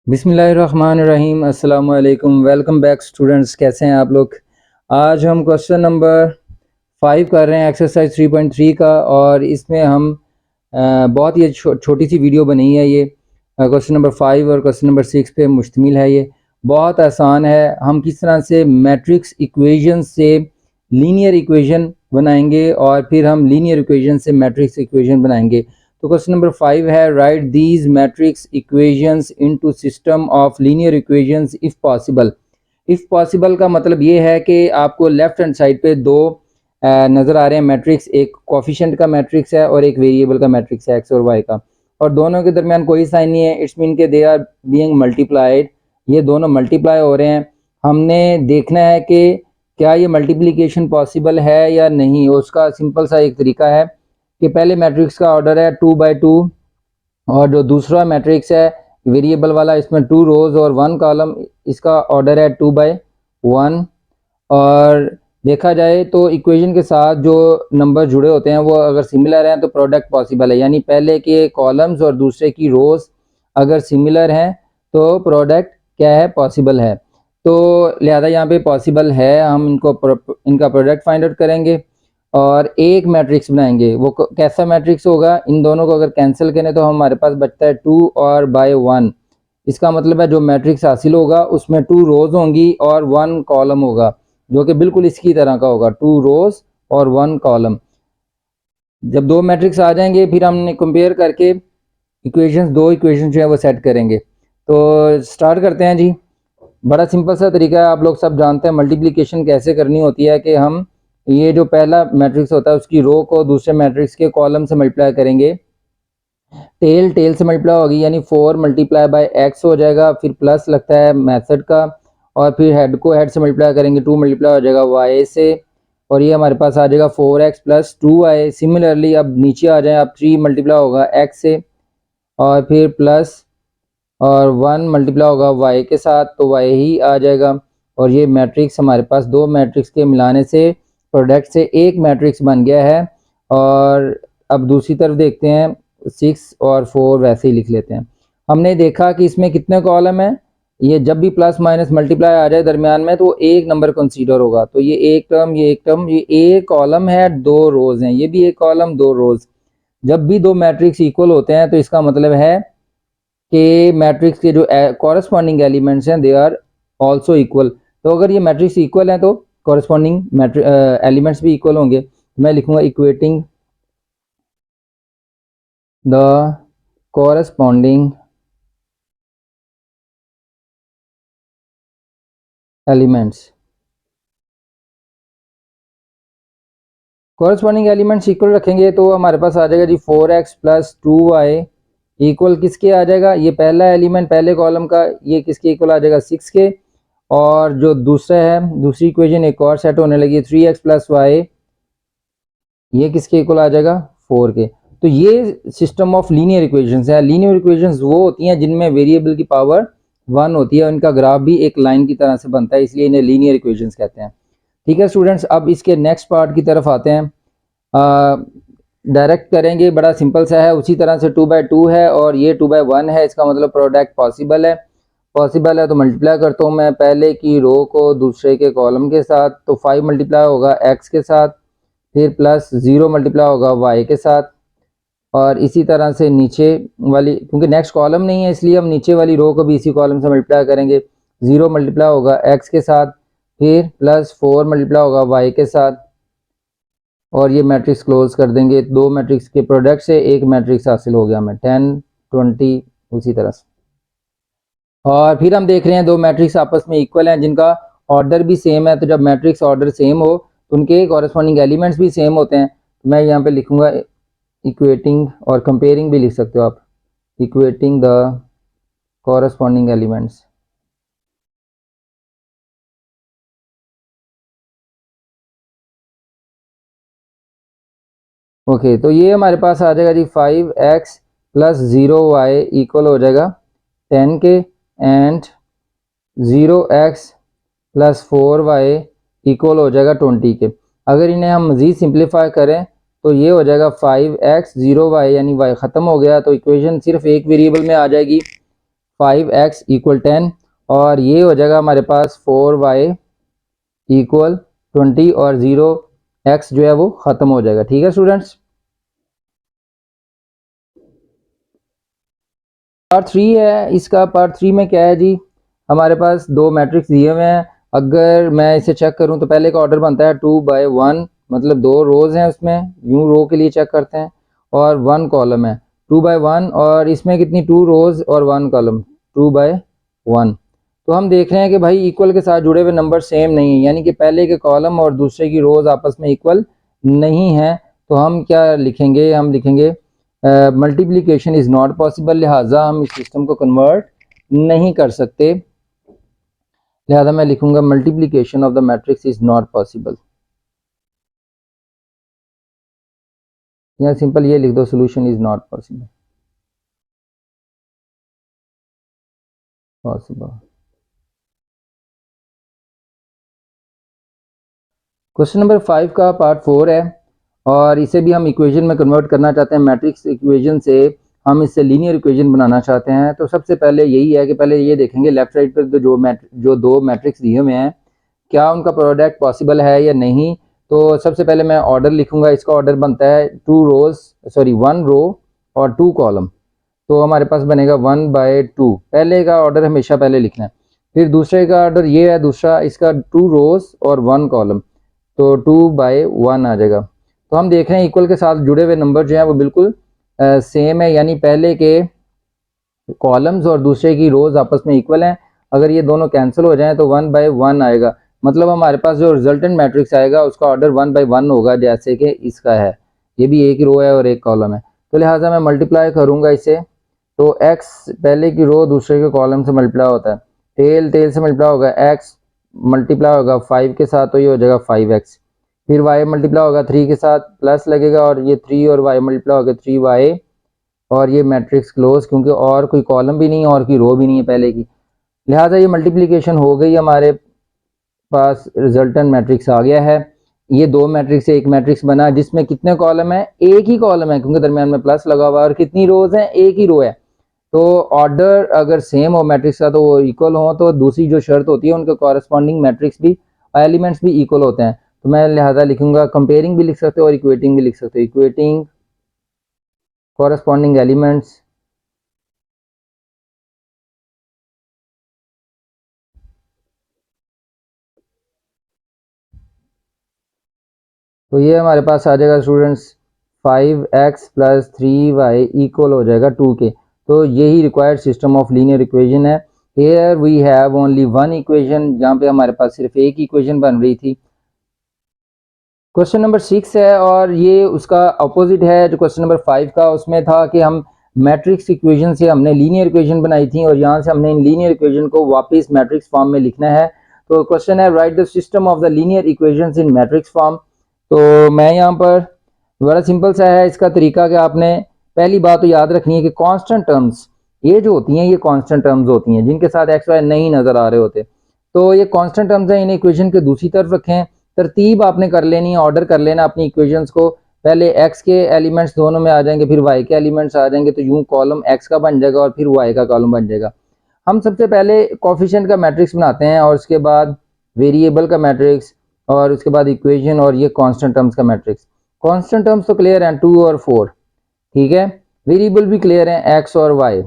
बिस्मिल्लाहिर्रहमानिर्रहीम। अस्सलाम वालेकुम। वेलकम बैक स्टूडेंट्स, कैसे हैं आप लोग। आज हम क्वेश्चन नंबर 5 कर रहे हैं एक्सरसाइज 3.3 का, और इसमें हम बहुत ही छोटी सी वीडियो बनी है। ये क्वेश्चन नंबर 5 और क्वेश्चन नंबर 6 पे मुश्तमिल है। ये बहुत आसान है। हम किस तरह से मैट्रिक्स इक्वेशन से लीनियर इक्वेशन बनाएंगे और फिर हम लीनियर इक्वेशन से मैट्रिक्स इक्वेशन बनाएंगे। तो क्वेश्चन नंबर 5 है, right these matrix equations into system of linear equations if possible. If possible का मतलब ये है कि आपको लेफ्ट हैंड साइड पे दो नज़र आ रहे हैं मैट्रिक्स, एक कोफिशिएंट का मैट्रिक्स है और एक वेरिएबल का मैट्रिक्स है एक्स और वाई का, और दोनों के दरमियान कोई साइन नहीं है। इट्स मीन के दे आर बीइंग मल्टीप्लाइड, ये दोनों मल्टीप्लाई हो रहे हैं। हमने देखना है कि क्या ये मल्टीप्लिकेशन पॉसिबल है या नहीं। उसका सिंपल सा एक तरीका है कि पहले मैट्रिक्स का ऑर्डर है 2 by 2, और जो दूसरा मैट्रिक्स है वेरिएबल वाला, इसमें 2 रोज और 1 कॉलम, इसका ऑर्डर है 2 by 1। और देखा जाए तो इक्वेशन के साथ जो नंबर जुड़े होते हैं वो अगर सिमिलर हैं तो प्रोडक्ट पॉसिबल है, यानी पहले के कॉलम्स और दूसरे की रोज अगर सिमिलर हैं तो प्रोडक्ट क्या है, पॉसिबल है। तो लिहाजा यहाँ पे पॉसिबल है, हम इनका प्रोडक्ट फाइंड आउट करेंगे और एक मैट्रिक्स बनाएंगे। वो कैसा मैट्रिक्स होगा, इन दोनों को अगर कैंसिल करें तो हमारे पास बचता है 2 और बाय 1। इसका मतलब है जो मैट्रिक्स हासिल होगा उसमें 2 रोज होंगी और 1 कॉलम होगा, जो कि बिल्कुल इसकी तरह का होगा, 2 रोज और 1 कॉलम। जब दो मैट्रिक्स आ जाएंगे फिर हमने कंपेयर करके दो इक्वेशन जो है वो सेट करेंगे। तो स्टार्ट करते हैं जी। बड़ा सिंपल सा तरीका है, आप लोग सब जानते हैं मल्टीप्लिकेशन कैसे करनी होती है कि हम ये जो पहला मैट्रिक्स होता है उसकी रो को दूसरे मैट्रिक्स के कॉलम से मल्टीप्लाई करेंगे। टेल से मल्टीप्लाई होगी, यानी 4 मल्टीप्लाई बाय एक्स हो जाएगा, फिर प्लस लगता है मेथड का, और फिर हेड को हेड से मल्टीप्लाई करेंगे, 2 मल्टीप्लाई हो जाएगा वाई से, और ये हमारे पास आ जाएगा 4x प्लस 2y। सिमिलरली अब नीचे आ जाए, अब 3 मल्टीप्लाई होगा x से, और फिर प्लस और 1 मल्टीप्लाई होगा y के साथ, तो y ही आ जाएगा। और ये मैट्रिक्स हमारे पास दो मैट्रिक्स के मिलाने से प्रोडक्ट से एक मैट्रिक्स बन गया है। और अब दूसरी तरफ देखते हैं, 6 और 4 वैसे ही लिख लेते हैं। हमने देखा कि इसमें कितने कॉलम है, ये जब भी प्लस माइनस मल्टीप्लाई आ जाए दरमियान में तो एक नंबर कंसीडर होगा। तो ये एक टर्म, ये एक टर्म, ये एक कॉलम है, 2 रोज हैं, ये भी एक कॉलम 2 रोज। जब भी दो मैट्रिक्स इक्वल होते हैं तो इसका मतलब है कि मैट्रिक्स के जो कॉरस्पॉन्डिंग एलिमेंट्स हैं दे आर ऑल्सो इक्वल। तो अगर ये मैट्रिक्स इक्वल है तो कॉरस्पॉन्डिंग एलिमेंट्स भी इक्वल होंगे। मैं लिखूंगा equating the corresponding elements. Corresponding elements equal रखेंगे तो हमारे पास आ जाएगा जी 4x प्लस 2y इक्वल किसके आ जाएगा, ये पहला एलिमेंट पहले कॉलम का, ये किसके इक्वल आ जाएगा, 6 के। और जो दूसरा है, दूसरी इक्वेशन एक और सेट होने लगी, 3x प्लस वाई, ये किसके इक्वल आ जाएगा, 4 के। तो ये सिस्टम ऑफ लीनियर इक्वेशंस है। लीनियर इक्वेशंस वो होती हैं जिनमें वेरिएबल की पावर 1 होती है, इनका ग्राफ भी एक लाइन की तरह से बनता है, इसलिए इन्हें लीनियर इक्वेशंस कहते हैं। ठीक है स्टूडेंट्स, अब इसके नेक्स्ट पार्ट की तरफ आते हैं। डायरेक्ट करेंगे, बड़ा सिंपल सा है। उसी तरह से 2 by 2 है और ये 2 by 1 है, इसका मतलब प्रोडक्ट पॉसिबल है। पॉसिबल है तो मल्टीप्लाई करता हूँ मैं पहले की रो को दूसरे के कॉलम के साथ, तो 5 मल्टीप्लाई होगा x के साथ, फिर प्लस 0 मल्टीप्लाई होगा y के साथ, और इसी तरह से नीचे वाली, क्योंकि नेक्स्ट कॉलम नहीं है इसलिए हम नीचे वाली रो को भी इसी कॉलम से मल्टीप्लाई करेंगे। 0 मल्टीप्लाई होगा x के साथ, फिर प्लस 4 मल्टीप्लाई होगा y के साथ, और ये मैट्रिक्स क्लोज कर देंगे। दो मैट्रिक्स के प्रोडक्ट से एक मैट्रिक्स हासिल हो गया हमें, 10 20 उसी तरह से। और फिर हम देख रहे हैं दो मैट्रिक्स आपस में इक्वल हैं जिनका ऑर्डर भी सेम है। तो जब मैट्रिक्स ऑर्डर सेम हो तो उनके कॉरस्पॉन्डिंग एलिमेंट्स भी सेम होते हैं। तो मैं यहाँ पे लिखूंगा इक्वेटिंग, और कंपेयरिंग भी लिख सकते हो आप, equating the corresponding elements. Okay, तो ये हमारे पास आ जाएगा जी 5x प्लस 0y इक्वल हो जाएगा 10 के, and 0x plus 4y equal हो जाएगा 20 के। अगर इन्हें हम मज़ीद सिंप्लीफाई करें तो ये हो जाएगा 5x 0y, यानी y ख़त्म हो गया तो इक्वेशन सिर्फ एक वेरिएबल में आ जाएगी। 5x इक्वल 10 और ये हो जाएगा हमारे पास 4y इक्वल 20 और 0x जो है वो ख़त्म हो जाएगा। ठीक है स्टूडेंट्स। पार्ट 3 है इसका। पार्ट 3 में क्या है जी, हमारे पास दो मैट्रिक्स दिए हुए हैं। अगर मैं इसे चेक करूं तो पहले का ऑर्डर बनता है 2/1, मतलब दो रोज़ हैं उसमें, यूं रो के लिए चेक करते हैं, और 1 कॉलम है 2/1, और इसमें कितनी 2 रोज़ और 1 कॉलम 2/1। तो हम देख रहे हैं कि भाई इक्वल के साथ जुड़े हुए नंबर सेम नहीं है, यानी कि पहले के कॉलम और दूसरे की रोज़ आपस में इक्वल नहीं है। तो हम क्या लिखेंगे, हम लिखेंगे मल्टीप्लिकेशन इज़ नॉट पॉसिबल, लिहाजा हम इस सिस्टम को कन्वर्ट नहीं कर सकते। लिहाजा मैं लिखूंगा multiplication of the matrix is not possible, या सिंपल ये लिख दो solution is not possible. Question number 5 का पार्ट 4 है और इसे भी हम इक्वेशन में कन्वर्ट करना चाहते हैं। मैट्रिक्स इक्वेशन से हम इससे लीनियर इक्वेशन बनाना चाहते हैं। तो सबसे पहले यही है कि पहले ये देखेंगे लेफ्ट साइड पर जो दो मैट्रिक्स दिए हुए हैं, क्या उनका प्रोडक्ट पॉसिबल है या नहीं। तो सबसे पहले मैं ऑर्डर लिखूंगा। इसका ऑर्डर बनता है 1 रो और 2 कॉलम। तो हमारे पास बनेगा 1/2। पहले का ऑर्डर हमेशा पहले लिखना है। फिर दूसरे का ऑर्डर ये है, दूसरा इसका 2 रोज और 1 कॉलम, तो 2/1 आ जाएगा। तो हम देख रहे हैं इक्वल के साथ जुड़े हुए नंबर जो हैं वो बिल्कुल सेम है, यानी पहले के कॉलम्स और दूसरे की रोज आपस में इक्वल हैं। अगर ये दोनों कैंसिल हो जाएं तो 1/1 आएगा, मतलब हमारे पास जो रिजल्टेंट मैट्रिक्स आएगा उसका ऑर्डर 1/1 होगा, जैसे कि इसका है। ये भी एक रो है और एक कॉलम है, तो लिहाजा मैं मल्टीप्लाई करूंगा इसे। तो x पहले की रो दूसरे के कॉलम से मल्टीप्लाई होता है, टेल टेल से मल्टीप्लाई होगा, x मल्टीप्लाई होगा 5 के साथ तो ये हो जाएगा 5x। फिर y मल्टीप्लाई होगा 3 के साथ, प्लस लगेगा और ये 3 और y मल्टीप्लाई होगा 3y, और ये मैट्रिक्स क्लोज, क्योंकि और कोई कॉलम भी नहीं है और कोई रो भी नहीं है पहले की। लिहाजा ये मल्टीप्लिकेशन हो गई, हमारे पास रिजल्टेंट मैट्रिक्स आ गया है। ये दो मैट्रिक्स से एक मैट्रिक्स बना जिसमें कितने कॉलम है, एक ही कॉलम है क्योंकि दरमियान में प्लस लगा हुआ है, और कितनी रोज हैं, एक ही रो है। तो ऑर्डर अगर सेम हो मैट्रिक्स का तो वो इक्वल हो, तो दूसरी जो शर्त होती है उनके कॉरेस्पॉन्डिंग मैट्रिक्स भी, एलिमेंट्स भी इक्वल होते हैं। तो मैं लिहाजा लिखूंगा, कंपेयरिंग भी लिख सकते हो और इक्वेटिंग भी लिख सकते हो, इक्वेटिंग कॉरेस्पॉन्डिंग एलिमेंट्स। तो ये हमारे पास आ जाएगा students 5x plus 3y equal हो जाएगा 2 के। तो यही required system of linear equation है। Here we have only one equation, जहाँ पे हमारे पास सिर्फ एक इक्वेशन बन रही थी। क्वेश्चन नंबर 6 है और ये उसका अपोजिट है जो क्वेश्चन नंबर 5 का। उसमें था कि हम मैट्रिक्स इक्वेशन से हमने लीनियर इक्वेशन बनाई थी और यहाँ से हमने इन लीनियर इक्वेशन को वापस मैट्रिक्स फॉर्म में लिखना है। तो क्वेश्चन है right the system of the linear equations in matrix form. तो मैं यहाँ पर, बड़ा सिंपल सा है इसका तरीका, कि आपने पहली बात तो याद रखनी है कि कांस्टेंट टर्म्स ये जो होती हैं ये कांस्टेंट टर्म्स होती हैं जिनके साथ एक्स वाई नहीं नजर आ रहे होते। तो ये कांस्टेंट टर्म्स हैं, इन्हें इक्वेशन के दूसरी तरफ रखें। तरतीब आपने कर लेनी है, ऑर्डर कर लेना अपनी इक्वेशंस को। पहले एक्स के एलिमेंट्स दोनों में आ जाएंगे, फिर वाई के एलिमेंट्स आ जाएंगे, तो यूं कॉलम एक्स का बन जाएगा और फिर वाई का कॉलम बन जाएगा। हम सबसे पहले कोफिशिएंट का मैट्रिक्स बनाते हैं और उसके बाद वेरिएबल का मैट्रिक्स और उसके बाद इक्वेशन और ये कांस्टेंट टर्म्स का मैट्रिक्स। कांस्टेंट टर्म्स तो क्लियर हैं 2 और 4, ठीक है। वेरिएबल भी क्लियर हैं x और y।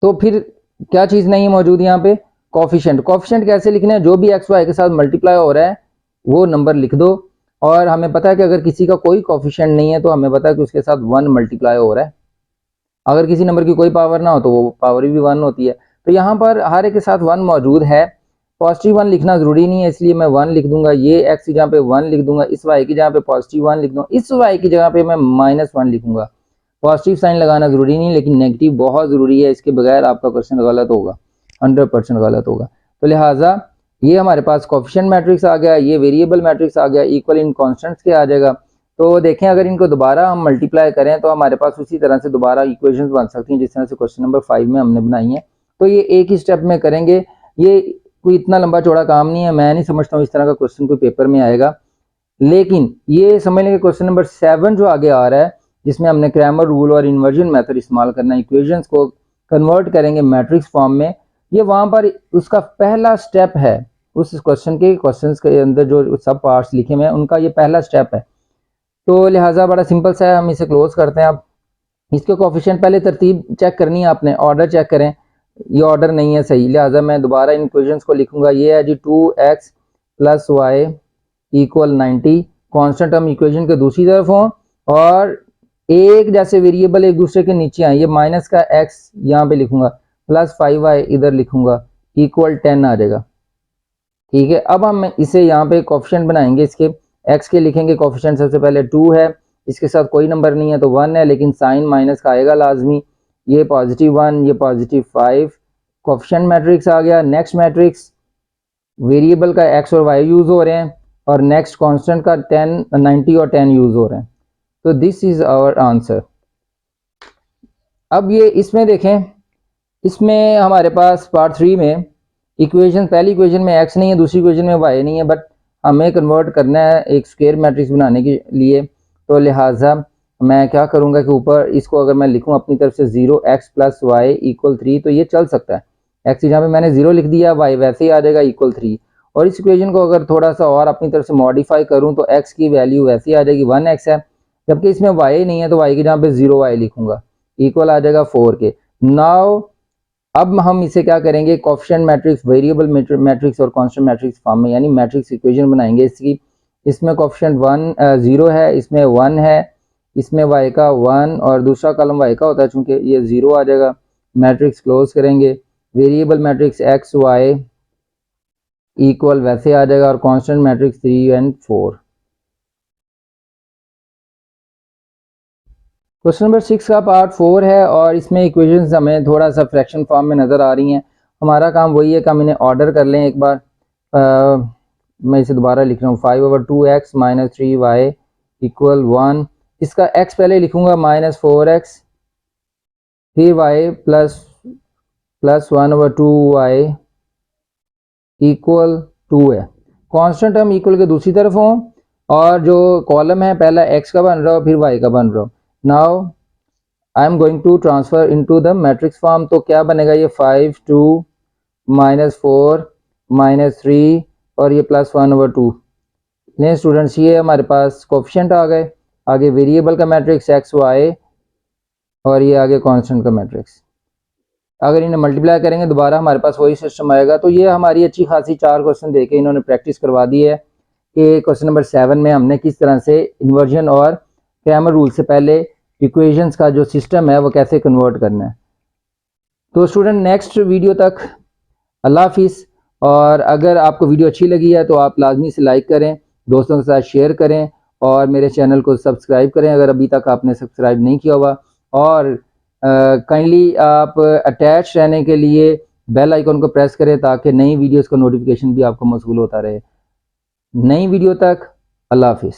तो फिर क्या चीज नहीं मौजूद यहाँ पे, कोफिशिएंट। कोफिशिएंट कैसे लिखना है, जो भी एक्स वाई के साथ मल्टीप्लाई हो रहा है वो नंबर लिख दो। और हमें पता है कि अगर किसी का कोई कोफिशिएंट नहीं है तो हमें पता है कि उसके साथ 1 मल्टीप्लाई हो रहा है। अगर किसी नंबर की कोई पावर ना हो तो वो पावर भी 1 होती है। तो यहाँ पर हर एक के साथ 1 मौजूद है। पॉजिटिव 1 लिखना जरूरी नहीं है, इसलिए मैं 1 लिख दूंगा। ये x की जगह पे 1 लिख दूंगा, इस y की जगह पे पॉजिटिव 1 लिख दूंगा, इस y की जगह पे मैं -1 लिखूंगा। पॉजिटिव साइन लगाना जरूरी नहीं, लेकिन नेगेटिव बहुत जरूरी है, इसके बगैर आपका क्वेश्चन गलत होगा, 100% गलत होगा। तो लिहाजा ये हमारे पास कोफिशिएंट मैट्रिक्स आ गया, ये वेरिएबल मैट्रिक्स आ गया, इक्वल इन कॉन्स्टेंट्स के आ जाएगा। तो देखें अगर इनको दोबारा हम मल्टीप्लाई करें तो हमारे पास उसी तरह से दोबारा इक्वेशंस बन सकती हैं जिस तरह से क्वेश्चन नंबर 5 में हमने बनाई है। तो ये एक ही स्टेप में करेंगे, ये कोई इतना लंबा चौड़ा काम नहीं है। मैं नहीं समझता हूँ इस तरह का क्वेश्चन कोई पेपर में आएगा, लेकिन ये समझ लेंगे क्वेश्चन नंबर 7 जो आगे आ रहा है जिसमें हमने क्रैमर रूल और इन्वर्जन मेथड इस्तेमाल करना है इक्वेशंस को कन्वर्ट करेंगे मैट्रिक्स फॉर्म में, ये वहाँ पर उसका पहला स्टेप है। उस क्वेश्चंस के अंदर जो सब पार्ट्स लिखे हुए हैं उनका ये पहला स्टेप है। तो लिहाजा बड़ा सिंपल सा है, हम इसे क्लोज करते हैं। अब इसके कोफिशिएंट पहले तरतीब चेक करनी है आपने, ऑर्डर चेक करें, ये ऑर्डर नहीं है सही, लिहाजा मैं दोबारा इन इक्वेशंस को लिखूंगा। ये है जी 2x + y = 90, constant term equation के दूसरी तरफ हो और एक जैसे वेरिएबल एक दूसरे के नीचे आए। ये माइनस का x यहाँ पे लिखूंगा, +5y इधर लिखूंगा, =10 आ जाएगा। ठीक है, अब हम इसे यहाँ पे कोफिशिएंट बनाएंगे। इसके x के लिखेंगे कोफिशिएंट, सबसे पहले 2 है, इसके साथ कोई नंबर नहीं है तो 1 है, लेकिन साइन माइनस का आएगा लाजमी। ये +1, ये +5, कोफिशिएंट मैट्रिक्स आ गया। नेक्स्ट मैट्रिक्स वेरिएबल का x और y यूज हो रहे हैं और नेक्स्ट कांस्टेंट का 10, 90 और 10 यूज हो रहे हैं। तो दिस इज आवर आंसर। अब ये इसमें देखें, इसमें हमारे पास पार्ट 3 में इक्वेशन, पहली इक्वेशन में x नहीं है, दूसरी इक्वेशन में y नहीं है, बट हमें कन्वर्ट करना है एक स्क्वायर मैट्रिक्स बनाने के लिए। तो लिहाजा मैं क्या करूंगा कि ऊपर इसको अगर मैं लिखूं अपनी तरफ से 0x + y = 3, तो ये चल सकता है। x यहाँ पे मैंने 0 लिख दिया, y वैसे ही आ जाएगा =3। और इस इक्वेशन को अगर थोड़ा सा और अपनी तरफ से मॉडिफाई करूं तो x की वैल्यू वैसे ही आ जाएगी, 1x है, जबकि इसमें y नहीं है तो y की जहाँ पे 0y लिखूंगा, इक्वल आ जाएगा 4 के। नाउ अब हम इसे क्या करेंगे, कोफिशिएंट मैट्रिक्स, वेरिएबल मैट्रिक्स और कांस्टेंट मैट्रिक्स फॉर्म में, यानी मैट्रिक्स इक्वेशन बनाएंगे इसकी। इसमें कोफिशिएंट 0 है, इसमें 1 है, इसमें y का 1 और दूसरा कॉलम y का होता है, चूंकि ये 0 आ जाएगा। मैट्रिक्स क्लोज करेंगे, variable matrix x y equal वैसे आ जाएगा और कांस्टेंट मैट्रिक्स 3 और 4। क्वेश्चन नंबर 6 का पार्ट 4 है और इसमें इक्वेशंस हमें थोड़ा सा फ्रैक्शन फॉर्म में नज़र आ रही हैं। हमारा काम वही है कि हम इन्हें ऑर्डर कर लें एक बार। मैं इसे दोबारा लिख रहा हूँ, 5/2x - 3y = 1। इसका x पहले लिखूंगा -4x, फिर y + 1/2y = 2 है। कांस्टेंट टर्म इक्वल के दूसरी तरफ हो और जो कॉलम है पहला x का बन रहा हो फिर y का बन रहा हो। Now I am going to transfer into the matrix form. तो क्या बनेगा, ये 5 2 -4 -3 और ये +1/2। नहीं स्टूडेंट्स, ये हमारे पास कोफिशिएंट आ गए। आगे वेरिएबल का मैट्रिक्स x y और ये आगे कांस्टेंट का मैट्रिक्स। अगर इन्हें मल्टीप्लाई करेंगे दोबारा हमारे पास वही सिस्टम आएगा। तो ये हमारी अच्छी खासी 4 क्वेश्चन देके इन्होंने प्रैक्टिस करवा दी है कि क्वेश्चन नंबर 7 में हमने किस तरह से इन्वर्जन और क्रैमर रूल से पहले इक्वेशंस का जो सिस्टम है वो कैसे कन्वर्ट करना है। तो स्टूडेंट नेक्स्ट वीडियो तक अल्लाह हाफिज़। और अगर आपको वीडियो अच्छी लगी है तो आप लाजमी से लाइक करें, दोस्तों के साथ शेयर करें और मेरे चैनल को सब्सक्राइब करें अगर अभी तक आपने सब्सक्राइब नहीं किया हुआ। और काइंडली आप अटैच रहने के लिए बेल आइकन को प्रेस करें ताकि नई वीडियोस का नोटिफिकेशन भी आपको मौसूल होता रहे। नई वीडियो तक अल्लाह हाफिज़।